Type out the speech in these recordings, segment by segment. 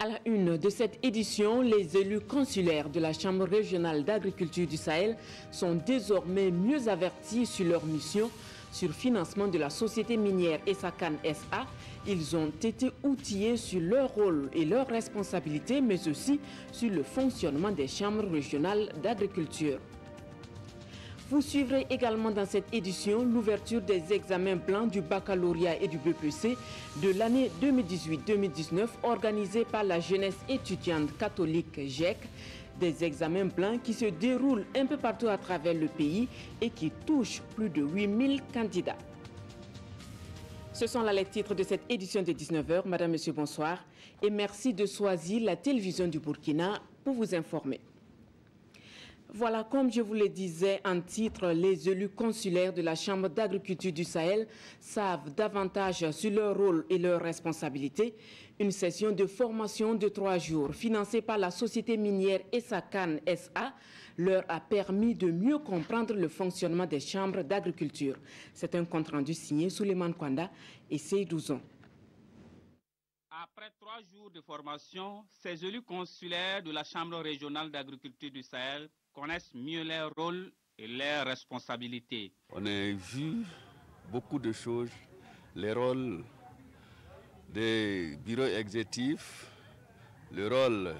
À la une de cette édition, les élus consulaires de la Chambre régionale d'agriculture du Sahel sont désormais mieux avertis sur leur mission sur financement de la société minière Essakan SA. Ils ont été outillés sur leur rôle et leurs responsabilités, mais aussi sur le fonctionnement des chambres régionales d'agriculture. Vous suivrez également dans cette édition l'ouverture des examens blancs du baccalauréat et du BPC de l'année 2018-2019 organisés par la jeunesse étudiante catholique GEC. Des examens blancs qui se déroulent un peu partout à travers le pays et qui touchent plus de 8000 candidats. Ce sont là les titres de cette édition de 19h. Madame, Monsieur, bonsoir et merci de choisir la télévision du Burkina pour vous informer. Voilà, comme je vous le disais en titre, les élus consulaires de la Chambre d'agriculture du Sahel savent davantage sur leur rôle et leurs responsabilités. Une session de formation de 3 jours financée par la société minière Essakan SA leur a permis de mieux comprendre le fonctionnement des chambres d'agriculture. C'est un compte-rendu signé Souleymane Kwanda et Seydouzon. Après 3 jours de formation, ces élus consulaires de la Chambre régionale d'agriculture du Sahel connaissent mieux leur rôle et leurs responsabilités. On a vu beaucoup de choses, les rôles des bureaux exécutifs, le rôle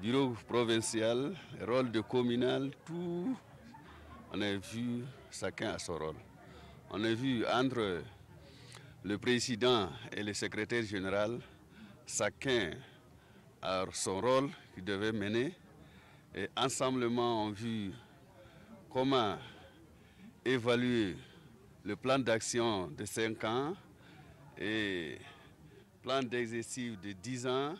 du bureau provincial, le rôle de communal, tout. On a vu chacun à son rôle. On a vu entre le président et le secrétaire général, chacun a son rôle qu'il devait mener. Et ensemblement, on a vu comment évaluer le plan d'action de 5 ans et plan d'exercice de 10 ans.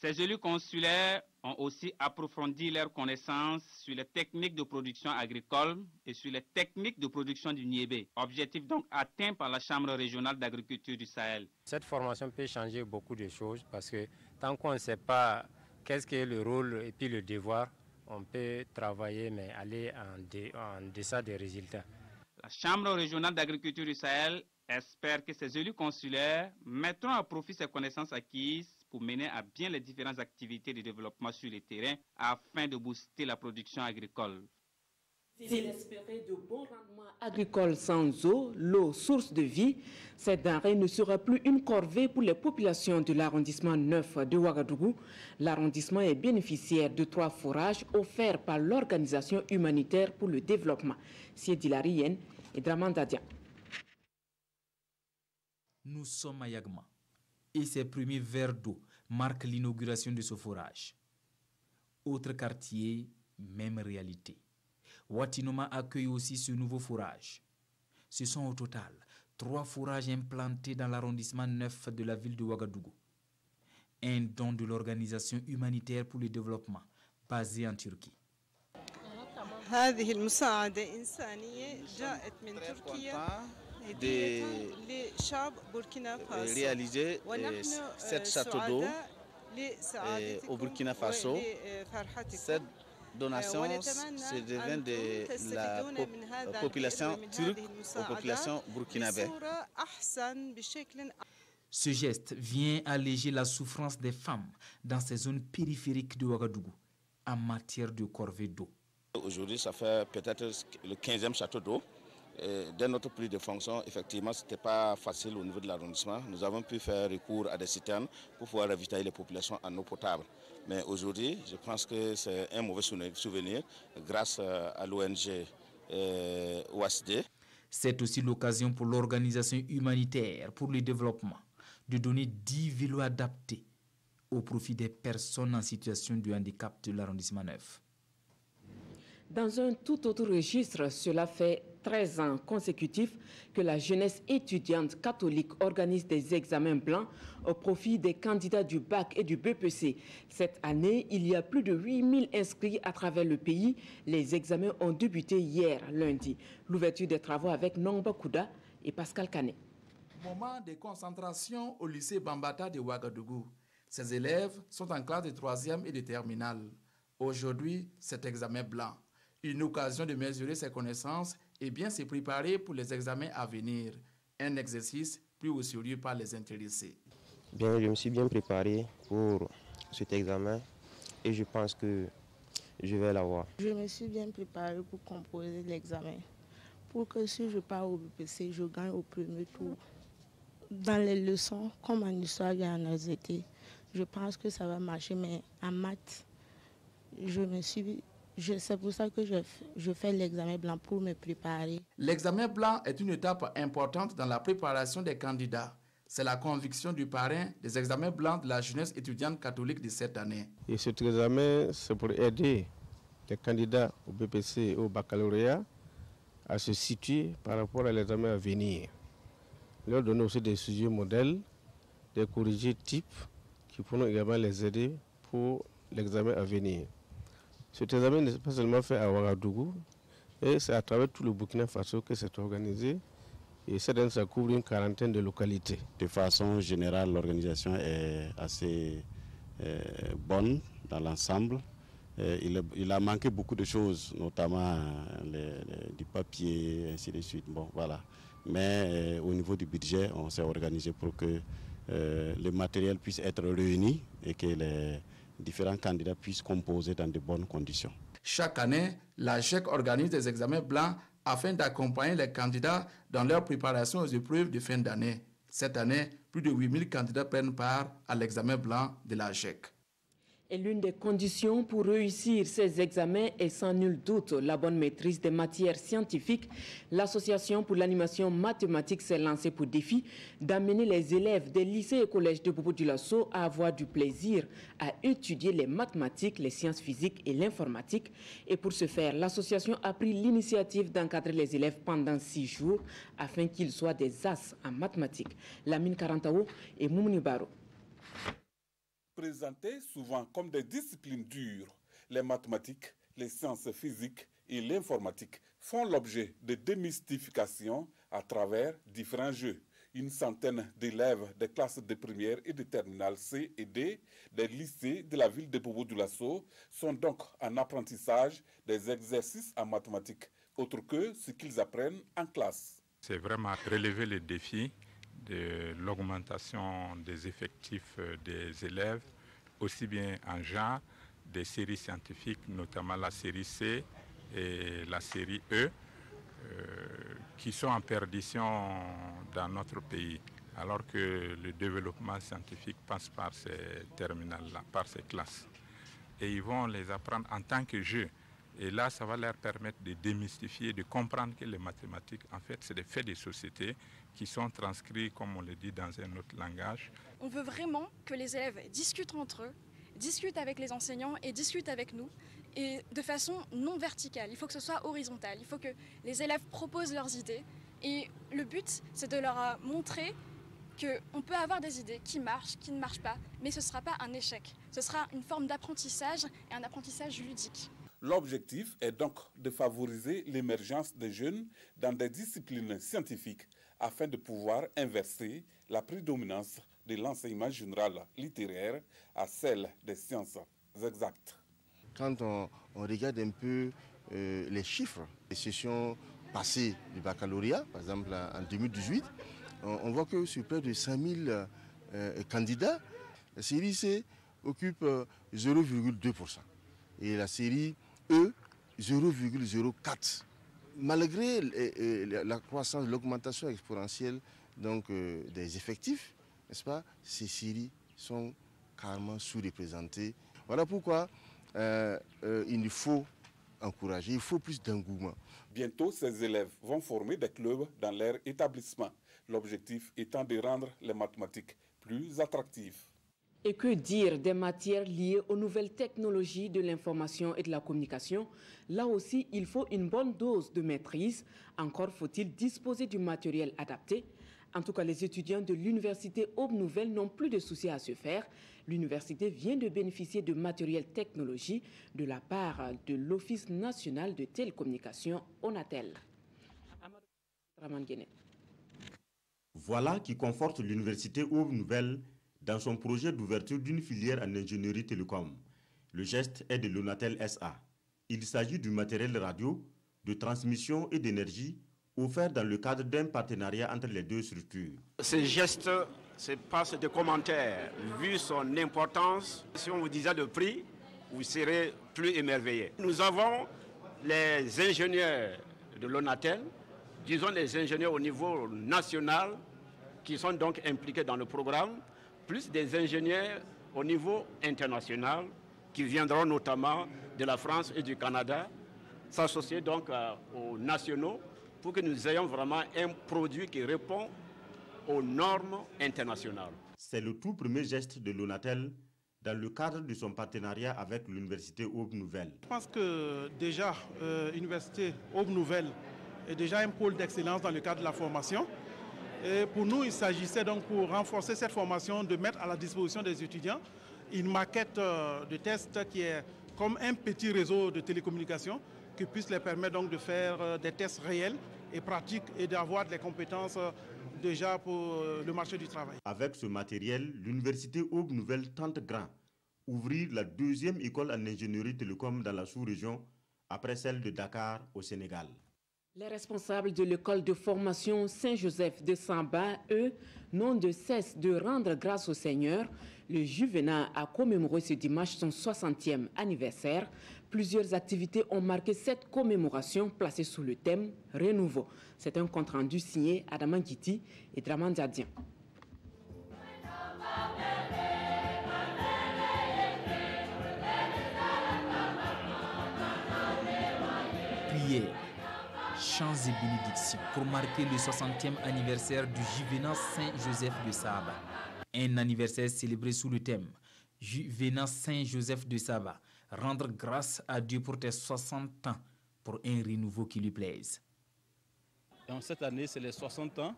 Ces élus consulaires ont aussi approfondi leurs connaissances sur les techniques de production agricole et sur les techniques de production du niébé. Objectif donc atteint par la Chambre régionale d'agriculture du Sahel. Cette formation peut changer beaucoup de choses parce que tant qu'on ne sait pas qu'est-ce qu'est le rôle et puis le devoir, on peut travailler mais aller en deçà des résultats. La Chambre régionale d'agriculture du Sahel espère que ces élus consulaires mettront à profit ces connaissances acquises pour mener à bien les différentes activités de développement sur le terrain afin de booster la production agricole. S'il espérait de bons rendements agricoles sans eau, l'eau source de vie, cette denrée ne sera plus une corvée pour les populations de l'arrondissement 9 de Ouagadougou. L'arrondissement est bénéficiaire de 3 forages offerts par l'Organisation humanitaire pour le développement, Siedi Larien et Dramandadian. Nous sommes à Yagma et ces premiers verres d'eau marquent l'inauguration de ce forage. Autre quartier, même réalité. Watinoma accueille aussi ce nouveau forage. Ce sont au total 3 forages implantés dans l'arrondissement 9 de la ville de Ouagadougou. Un don de l'Organisation humanitaire pour le développement basée en Turquie. De réaliser 7 châteaux d'eau au Burkina Faso. Cette donation se devient de la population turque aux populations burkinabées. Ce geste vient alléger la souffrance des femmes dans ces zones périphériques de Ouagadougou en matière de corvée d'eau. Aujourd'hui, ça fait peut-être le 15e château d'eau. Dès notre prise de fonction, effectivement, ce n'était pas facile au niveau de l'arrondissement. Nous avons pu faire recours à des citernes pour pouvoir ravitailler les populations en eau potable. Mais aujourd'hui, je pense que c'est un mauvais souvenir grâce à l'ONG OASD. C'est aussi l'occasion pour l'Organisation humanitaire pour le développement de donner 10 vélos adaptés au profit des personnes en situation de handicap de l'arrondissement 9. Dans un tout autre registre, cela fait 13 ans consécutifs que la jeunesse étudiante catholique organise des examens blancs au profit des candidats du bac et du BPC. Cette année, il y a plus de 8000 inscrits à travers le pays. Les examens ont débuté hier, lundi. L'ouverture des travaux avec Nongba Kouda et Pascal Kané. Moment de concentration au lycée Bambata de Ouagadougou. Ces élèves sont en classe de 3e et de terminale. Aujourd'hui, cet examen blanc. Une occasion de mesurer ses connaissances et bien se préparer pour les examens à venir. Un exercice pris au sérieux par les intéressés. Bien, je me suis bien préparé pour cet examen et je pense que je vais l'avoir. Je me suis bien préparé pour composer l'examen. Pour que si je pars au BPC, je gagne au premier tour. Dans les leçons, comme en histoire et en SVT, je pense que ça va marcher, mais en maths, c'est pour ça que je fais l'examen blanc pour me préparer. L'examen blanc est une étape importante dans la préparation des candidats. C'est la conviction du parrain des examens blancs de la jeunesse étudiante catholique de cette année. Et cet examen, c'est pour aider les candidats au BPC et au baccalauréat à se situer par rapport à l'examen à venir. Leur donner aussi des sujets modèles, des corrigés types qui pourront également les aider pour l'examen à venir. Cet examen n'est pas seulement fait à Ouagadougou, et c'est à travers tout le Burkina Faso que c'est organisé. Et ça couvre une quarantaine de localités. De façon générale, l'organisation est assez bonne dans l'ensemble. Il a manqué beaucoup de choses, notamment du papier, ainsi de suite. Bon, voilà. Mais au niveau du budget, on s'est organisé pour que le matériel puisse être réuni et que les différents candidats puissent composer dans de bonnes conditions. Chaque année, la GEC organise des examens blancs afin d'accompagner les candidats dans leur préparation aux épreuves de fin d'année. Cette année, plus de 8000 candidats prennent part à l'examen blanc de la GEC. Et l'une des conditions pour réussir ces examens est sans nul doute la bonne maîtrise des matières scientifiques. L'Association pour l'animation mathématique s'est lancée pour défi d'amener les élèves des lycées et collèges de Bobo-Dioulasso à avoir du plaisir à étudier les mathématiques, les sciences physiques et l'informatique. Et pour ce faire, l'association a pris l'initiative d'encadrer les élèves pendant 6 jours afin qu'ils soient des as en mathématiques. Lamine Karantao et Moumouni Baro. Présentées souvent comme des disciplines dures, les mathématiques, les sciences physiques et l'informatique font l'objet de démystification à travers différents jeux. Une centaine d'élèves des classes de première et de terminale C et D des lycées de la ville de Bobo-Dioulasso sont donc en apprentissage des exercices en mathématiques, autre que ce qu'ils apprennent en classe. C'est vraiment relever les défis de l'augmentation des effectifs des élèves, aussi bien en genre, des séries scientifiques, notamment la série C et la série E, qui sont en perdition dans notre pays, alors que le développement scientifique passe par ces terminales-là, par ces classes. Et ils vont les apprendre en tant que jeu. Et là, ça va leur permettre de démystifier, de comprendre que les mathématiques, en fait, c'est des faits des sociétés qui sont transcrits, comme on le dit, dans un autre langage. On veut vraiment que les élèves discutent entre eux, discutent avec les enseignants et discutent avec nous, et de façon non verticale. Il faut que ce soit horizontal. Il faut que les élèves proposent leurs idées. Et le but, c'est de leur montrer qu'on peut avoir des idées qui marchent, qui ne marchent pas, mais ce ne sera pas un échec. Ce sera une forme d'apprentissage et un apprentissage ludique. L'objectif est donc de favoriser l'émergence des jeunes dans des disciplines scientifiques afin de pouvoir inverser la prédominance de l'enseignement général littéraire à celle des sciences exactes. Quand on regarde un peu les chiffres des sessions passées du baccalauréat, par exemple en 2018, on voit que sur près de 5000 candidats, la série C occupe 0,2%. Et la série E, 0,04. Malgré la croissance, l'augmentation exponentielle donc, des effectifs, n'est-ce pas, ces séries sont carrément sous-représentées. Voilà pourquoi il nous faut encourager, il faut plus d'engouement. Bientôt, ces élèves vont former des clubs dans leur établissement. L'objectif étant de rendre les mathématiques plus attractives. Et que dire des matières liées aux nouvelles technologies de l'information et de la communication? Là aussi, il faut une bonne dose de maîtrise. Encore faut-il disposer du matériel adapté. En tout cas, les étudiants de l'université Aube Nouvelle n'ont plus de soucis à se faire. L'université vient de bénéficier de matériel technologie de la part de l'Office national de télécommunications, ONATEL. Voilà qui conforte l'université Aube Nouvelle dans son projet d'ouverture d'une filière en ingénierie télécom. Le geste est de l'ONATEL SA. Il s'agit du matériel radio, de transmission et d'énergie offert dans le cadre d'un partenariat entre les deux structures. Ce geste c'est passe de commentaires. Vu son importance, si on vous disait le prix, vous serez plus émerveillé. Nous avons les ingénieurs de l'ONATEL, disons les ingénieurs au niveau national, qui sont donc impliqués dans le programme, plus des ingénieurs au niveau international, qui viendront notamment de la France et du Canada, s'associer donc aux nationaux pour que nous ayons vraiment un produit qui répond aux normes internationales. C'est le tout premier geste de l'ONATEL dans le cadre de son partenariat avec l'Université Aube Nouvelle. Je pense que déjà, l'Université Aube Nouvelle est déjà un pôle d'excellence dans le cadre de la formation. Et pour nous, il s'agissait donc pour renforcer cette formation de mettre à la disposition des étudiants une maquette de test qui est comme un petit réseau de télécommunications qui puisse les permettre donc de faire des tests réels et pratiques et d'avoir des compétences déjà pour le marché du travail. Avec ce matériel, l'Université Aube Nouvelle tente grand, ouvrir la deuxième école en ingénierie télécom dans la sous-région après celle de Dakar au Sénégal. Les responsables de l'école de formation Saint-Joseph de Samba, eux, n'ont de cesse de rendre grâce au Seigneur. Le Juvénat a commémoré ce dimanche son 60e anniversaire. Plusieurs activités ont marqué cette commémoration placée sous le thème « Renouveau ». C'est un compte-rendu signé Adama Giti et Draman Diadian. Prière, chants et bénédictions pour marquer le 60e anniversaire du Juvénat Saint-Joseph de Saba. Un anniversaire célébré sous le thème « Juvénat Saint-Joseph de Saba ». Rendre grâce à Dieu pour tes 60 ans, pour un renouveau qui lui plaise. En cette année, c'est les 60 ans.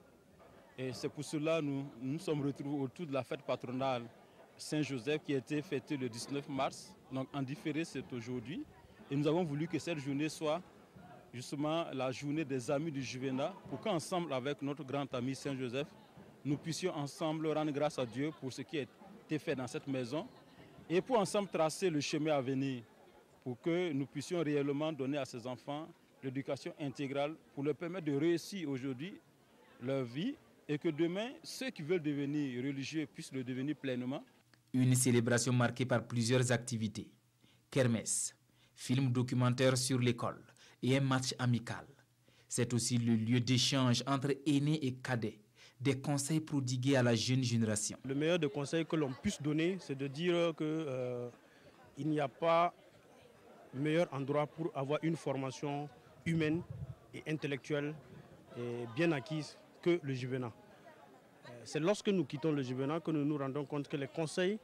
Et c'est pour cela que nous sommes retrouvés autour de la fête patronale Saint-Joseph qui a été fêtée le 19 mars. Donc en différé, c'est aujourd'hui. Et nous avons voulu que cette journée soit justement la journée des amis du Juvénat pour qu'ensemble, avec notre grand ami Saint-Joseph, nous puissions ensemble rendre grâce à Dieu pour ce qui a été fait dans cette maison. Et pour ensemble tracer le chemin à venir, pour que nous puissions réellement donner à ces enfants l'éducation intégrale, pour leur permettre de réussir aujourd'hui leur vie, et que demain, ceux qui veulent devenir religieux puissent le devenir pleinement. Une célébration marquée par plusieurs activités. Kermesse, film documentaire sur l'école et un match amical. C'est aussi le lieu d'échange entre aînés et cadets. Des conseils prodigués à la jeune génération. Le meilleur des conseils que l'on puisse donner, c'est de dire qu'il n'y a pas meilleur endroit pour avoir une formation humaine et intellectuelle et bien acquise que le Juvénat. C'est lorsque nous quittons le Juvénat que nous nous rendons compte que les conseils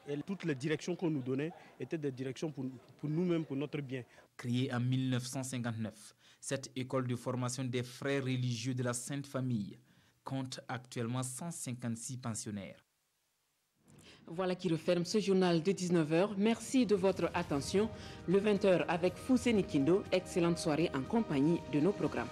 et toutes les directions qu'on nous donnait étaient des directions pour nous-mêmes, pour notre bien. Créée en 1959, cette école de formation des frères religieux de la Sainte Famille compte actuellement 156 pensionnaires. Voilà qui referme ce journal de 19h. Merci de votre attention. Le 20h avec Fousseni Kindo. Excellente soirée en compagnie de nos programmes.